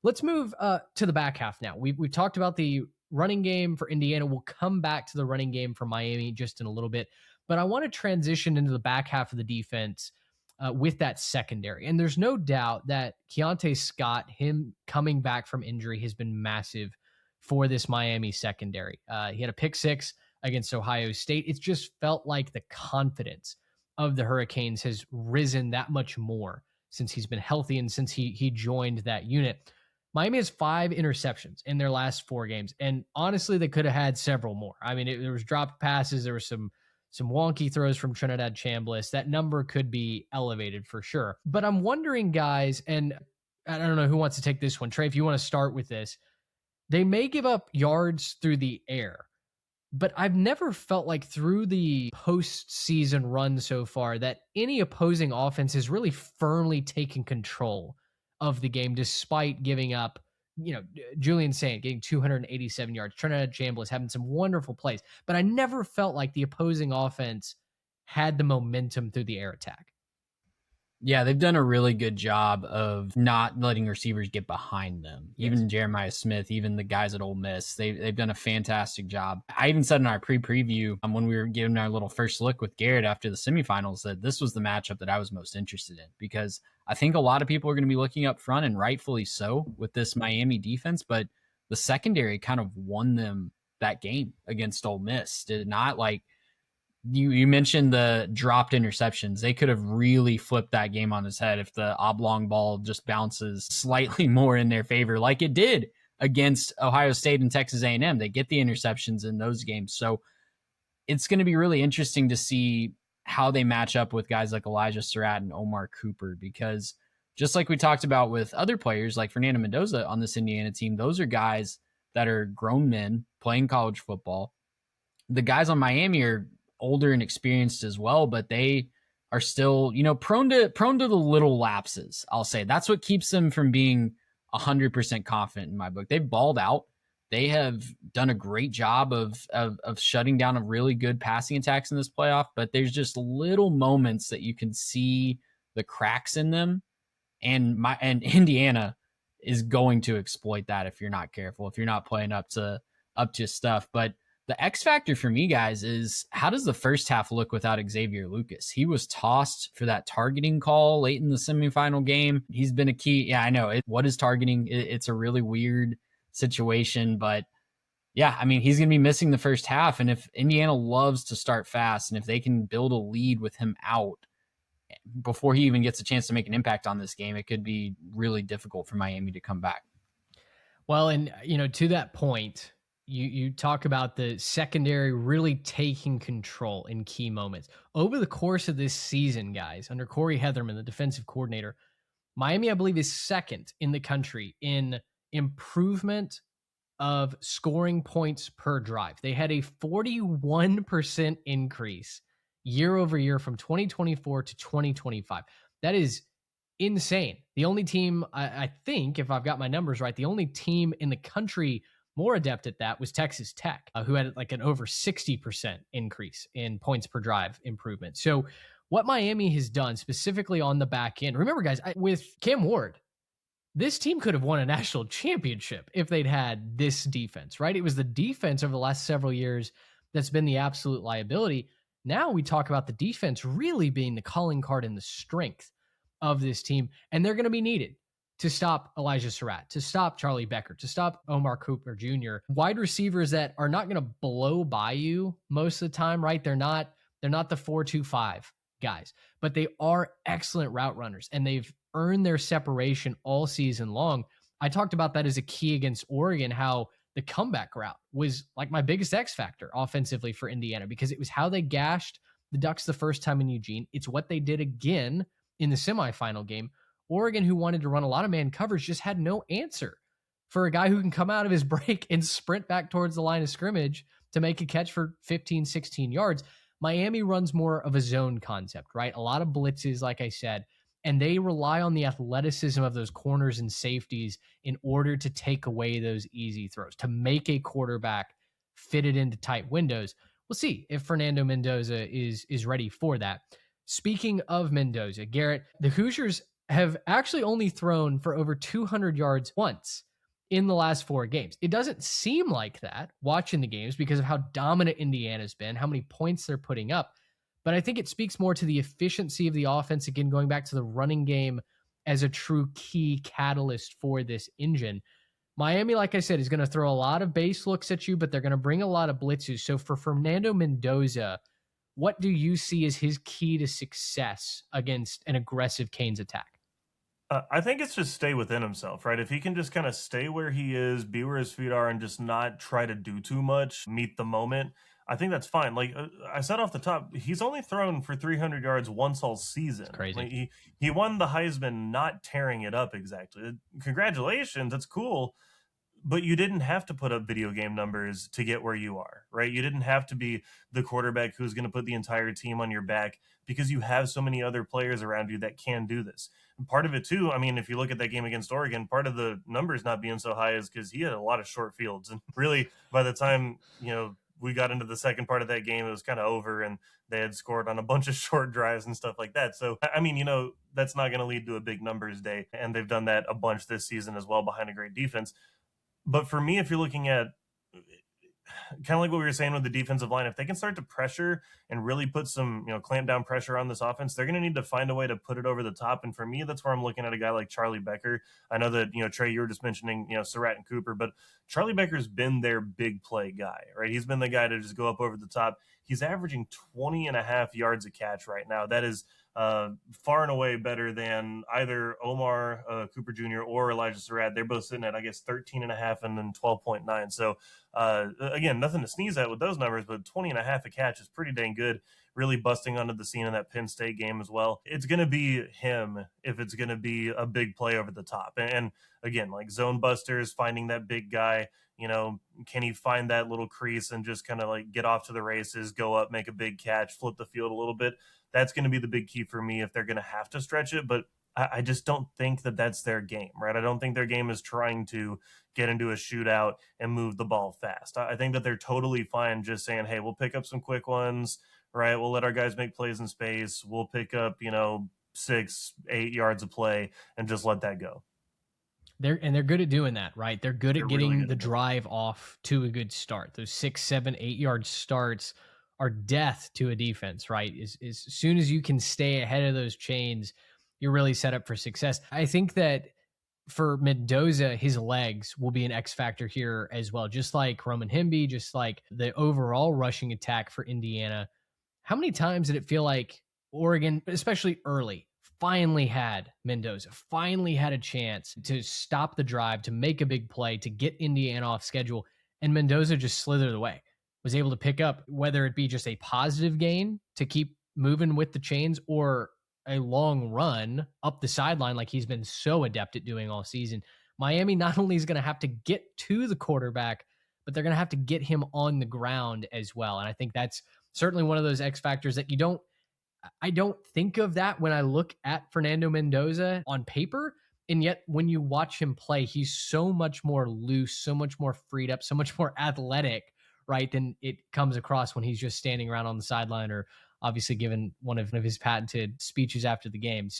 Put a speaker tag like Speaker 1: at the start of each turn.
Speaker 1: Let's move to the back half now. We've talked about the running game for Indiana. We'll come back to the running game for Miami just in a little bit, but I want to transition into the back half of the defense with that secondary. And there's no doubt that Keontae Scott, him coming back from injury, has been massive for this Miami secondary. He had a pick six against Ohio State. It's just felt like the confidence of the Hurricanes has risen that much more since he's been healthy and since he joined that unit. Miami has 5 interceptions in their last 4 games, and honestly, they could have had several more. I mean, there was dropped passes, there was some wonky throws from Trinidad Chambliss. That number could be elevated for sure. But I'm wondering, guys, and I don't know who wants to take this one. Trey, if you want to start with this, they may give up yards through the air, but I've never felt like through the postseason run so far that any opposing offense has really firmly taken control of the game, despite giving up, Julian Saint getting 287 yards, Trinidad Chambliss having some wonderful plays, but I never felt like the opposing offense had the momentum through the air attack.
Speaker 2: Yeah, they've done a really good job of not letting receivers get behind them. Yes. Even Jeremiah Smith, even the guys at Ole Miss, they've done a fantastic job. I even said in our pre-preview when we were giving our little first look with Garrett after the semifinals that this was the matchup that I was most interested in, because I think a lot of people are going to be looking up front, and rightfully so, with this Miami defense, but the secondary kind of won them that game against Ole Miss. Did it not? Like, You mentioned the dropped interceptions. They could have really flipped that game on its head if the oblong ball just bounces slightly more in their favor, like it did against Ohio State and Texas A&M. They get the interceptions in those games. So it's going to be really interesting to see how they match up with guys like Elijah Surratt and Omar Cooper, because just like we talked about with other players like Fernando Mendoza on this Indiana team, those are guys that are grown men playing college football. The guys on Miami are older and experienced as well, but they are still, prone to the little lapses. I'll say that's what keeps them from being 100% confident in my book. They've balled out. They have done a great job of shutting down a really good passing attacks in this playoff, but there's just little moments that you can see the cracks in them, and Indiana is going to exploit that if you're not careful, if you're not playing up to stuff. But the X factor for me, guys, is how does the first half look without Xavier Lucas? He was tossed for that targeting call late in the semifinal game. He's been a key. Yeah, I know. What is targeting? It's a really weird situation, but yeah, I mean, he's going to be missing the first half. And if Indiana loves to start fast, and if they can build a lead with him out before he even gets a chance to make an impact on this game, it could be really difficult for Miami to come back.
Speaker 1: Well, and, to that point, you talk about the secondary really taking control in key moments. Over the course of this season, guys, under Corey Heatherman, the defensive coordinator, Miami, I believe, is second in the country in improvement of scoring points per drive. They had a 41% increase year over year from 2024 to 2025. That is insane. The only team, I think, if I've got my numbers right, the only team in the country more adept at that was Texas Tech, who had like an over 60% increase in points per drive improvement. So what Miami has done specifically on the back end, remember, guys, with Cam Ward, this team could have won a national championship if they'd had this defense, right? It was the defense over the last several years that's been the absolute liability. Now we talk about the defense really being the calling card and the strength of this team, and they're going to be needed to stop Elijah Surratt, to stop Charlie Becker, to stop Omar Cooper Jr. Wide receivers that are not going to blow by you most of the time, right? They're not the 4.25 guys, but they are excellent route runners, and they've earned their separation all season long. I talked about that as a key against Oregon, how the comeback route was like my biggest X factor offensively for Indiana, because it was how they gashed the Ducks the first time in Eugene. It's what they did again in the semifinal game. Oregon, who wanted to run a lot of man coverage, just had no answer for a guy who can come out of his break and sprint back towards the line of scrimmage to make a catch for 15, 16 yards. Miami runs more of a zone concept, right? A lot of blitzes, like I said, and they rely on the athleticism of those corners and safeties in order to take away those easy throws, to make a quarterback fit it into tight windows. We'll see if Fernando Mendoza is ready for that. Speaking of Mendoza, Garrett, the Hoosiers have actually only thrown for over 200 yards once in the last 4 games. It doesn't seem like that watching the games because of how dominant Indiana's been, how many points they're putting up. But I think it speaks more to the efficiency of the offense, again, going back to the running game as a true key catalyst for this engine. Miami, like I said, is going to throw a lot of base looks at you, but they're going to bring a lot of blitzes. So for Fernando Mendoza, what do you see as his key to success against an aggressive Canes attack?
Speaker 3: I think it's just stay within himself, right? If he can just kind of stay where he is, be where his feet are, and just not try to do too much, meet the moment, I think that's fine. Like I said off the top, he's only thrown for 300 yards once all season.
Speaker 1: It's crazy.
Speaker 3: Like, he won the Heisman not tearing it up exactly. Congratulations, that's cool. But you didn't have to put up video game numbers to get where you are, right? You didn't have to be the quarterback who's going to put the entire team on your back because you have so many other players around you that can do this. And part of it too, I mean, if you look at that game against Oregon, part of the numbers not being so high is because he had a lot of short fields. And really, by the time, we got into the second part of that game, it was kind of over and they had scored on a bunch of short drives and stuff like that. So, I mean, that's not going to lead to a big numbers day. And they've done that a bunch this season as well behind a great defense. But for me, if you're looking at kind of like what we were saying with the defensive line, if they can start to pressure and really put some, clamp down pressure on this offense, they're going to need to find a way to put it over the top. And for me, that's where I'm looking at a guy like Charlie Becker. I know that, Trey, you were just mentioning, Surratt and Cooper, but Charlie Becker's been their big play guy, right? He's been the guy to just go up over the top. He's averaging 20.5 yards a catch right now. That is far and away better than either Omar Cooper Jr. or Elijah Surratt. They're both sitting at, I guess, 13.5 and then 12.9. So again, nothing to sneeze at with those numbers, but 20.5 a catch is pretty dang good. Really busting onto the scene in that Penn State game as well. It's going to be him if it's going to be a big play over the top. And again, like zone busters, finding that big guy, can he find that little crease and just kind of like get off to the races, go up, make a big catch, flip the field a little bit? That's going to be the big key for me if they're going to have to stretch it. But I just don't think that that's their game, right? I don't think their game is trying to get into a shootout and move the ball fast. I think that they're totally fine just saying, hey, we'll pick up some quick ones, right? We'll let our guys make plays in space. We'll pick up, 6-8 yards of play and just let that go.
Speaker 1: They're good at doing that, right? They're good at getting
Speaker 3: really
Speaker 1: the drive off to a good start. Those 6, 7, 8 yard starts are death to a defense, right? As soon as you can stay ahead of those chains, you're really set up for success. I think that for Mendoza, his legs will be an X factor here as well. Just like Roman Hemby, just like the overall rushing attack for Indiana. How many times did it feel like Oregon, especially early, finally had Mendoza, finally had a chance to stop the drive, to make a big play, to get Indiana off schedule, and Mendoza just slithered away, was able to pick up, whether it be just a positive gain to keep moving with the chains or a long run up the sideline like he's been so adept at doing all season. Miami not only is going to have to get to the quarterback, but they're going to have to get him on the ground as well. And I think that's certainly one of those X factors that I don't think of that when I look at Fernando Mendoza on paper. And yet when you watch him play, he's so much more loose, so much more freed up, so much more athletic, right, than it comes across when he's just standing around on the sideline or obviously given one of his patented speeches after the games.